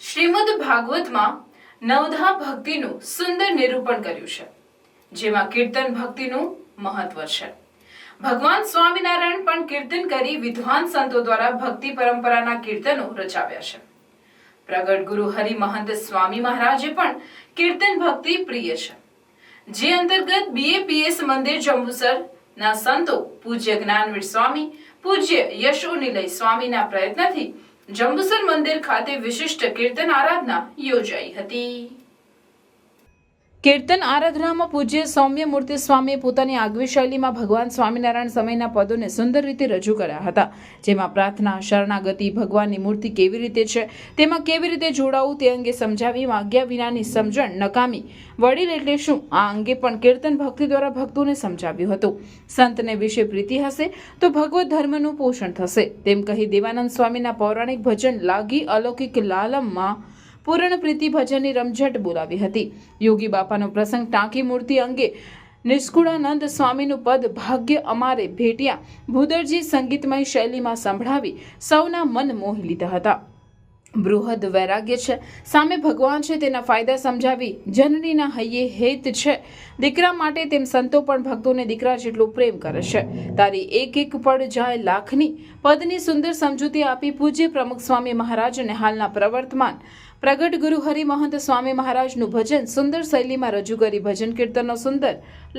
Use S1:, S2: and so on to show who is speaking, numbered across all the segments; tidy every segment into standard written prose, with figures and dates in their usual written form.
S1: શ્રીમદ ભાગવતમાં નવધા ભક્તિનું સુંદર નિરૂપણ કર્યું છે, જેમાં કીર્તન ભક્તિનું મહત્વ છે. ભગવાન સ્વામિનારાયણ પણ કીર્તન કરી વિદ્વાન સંતો દ્વારા ભક્તિ પરંપરાના કીર્તનો રચાવ્યા છે. પ્રગટ ગુરુ હરિ મહંત સ્વામી મહારાજે પણ કીર્તન ભક્તિ પ્રિય છે, જે અંતર્ગત BAPS મંદિર જંબુસર ના સંતો પૂજ્ય જ્ઞાનવીર સ્વામી, પૂજ્ય યશોનિલય સ્વામીના પ્રયત્નથી જંબુસર મંદિર ખાતે વિશિષ્ટ કીર્તન આરાધના યોજાઈ હતી. કીર્તન આરાધનામાં પૂજ્ય સૌમ્ય મૂર્તિ સ્વામીએ પોતાની આગવી શૈલીમાં ભગવાન સ્વામિનારાયણ સમયના પદોને સુંદર રીતે રજૂ કર્યા હતા, જેમાં પ્રાર્થના, શરણાગતિ, ભગવાનની મૂર્તિ કેવી રીતે છે, તેમાં કેવી રીતે જોડાવું તે અંગે સમજાવી આજ્ઞા વિનાની સમજણ નકામી, વડીલ એટલે શું આ અંગે પણ કીર્તન ભક્તિ દ્વારા ભક્તોને સમજાવ્યું હતું. સંતને વિશે પ્રીતિ હશે તો ભગવત ધર્મનું પોષણ થશે, તેમ કહી દેવાનંદ સ્વામીના પૌરાણિક ભજન લાગી અલૌકિક લાલમમાં પૂર્ણ પ્રીતિ ભજનની રમઝટ બોલાવી હતી. યોગી બાપાનો પ્રસંગ ટાંકી મૂર્તિ અંગે નિષ્કુળાનંદ સ્વામીનું પદ ભાગ્ય અમારે ભેટ્યા ભૂદરજી સંગીતમય શૈલીમાં સંભળાવી સૌના મન મોહી લીધા હતા. બૃહદ વૈરાગ્ય છે, સામે ભગવાન છે તેના ફાયદા સમજાવી જનનીના હૈયે હેત છે, દીકરા માટે તેમ સંતો પણ ભક્તોને દીકરા જેટલો પ્રેમ કરે છે. તારી એક એક પડ જાય લાખની પદની સુંદર સમજૂતી આપી પૂજ્ય પ્રમુખ સ્વામી મહારાજ અને હાલના પ્રવર્તમાન પ્રગટ ગુરુ હરિ મહંત સ્વામી મહારાજનું ભજન સુંદર શૈલીમાં રજૂ કરી ભજન કીર્તનનો સુંદર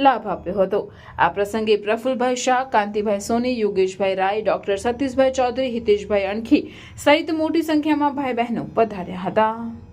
S1: લાભ આપ્યો હતો. આ પ્રસંગે પ્રફુલભાઈ શાહ, કાંતિભાઈ સોની, યોગેશભાઈ રાય, ડોક્ટર સતીશભાઈ ચૌધરી, હિતેશભાઈ અણખી સહિત મોટી સંખ્યામાં ભાઈ બહેનો પધાર્યા હતા.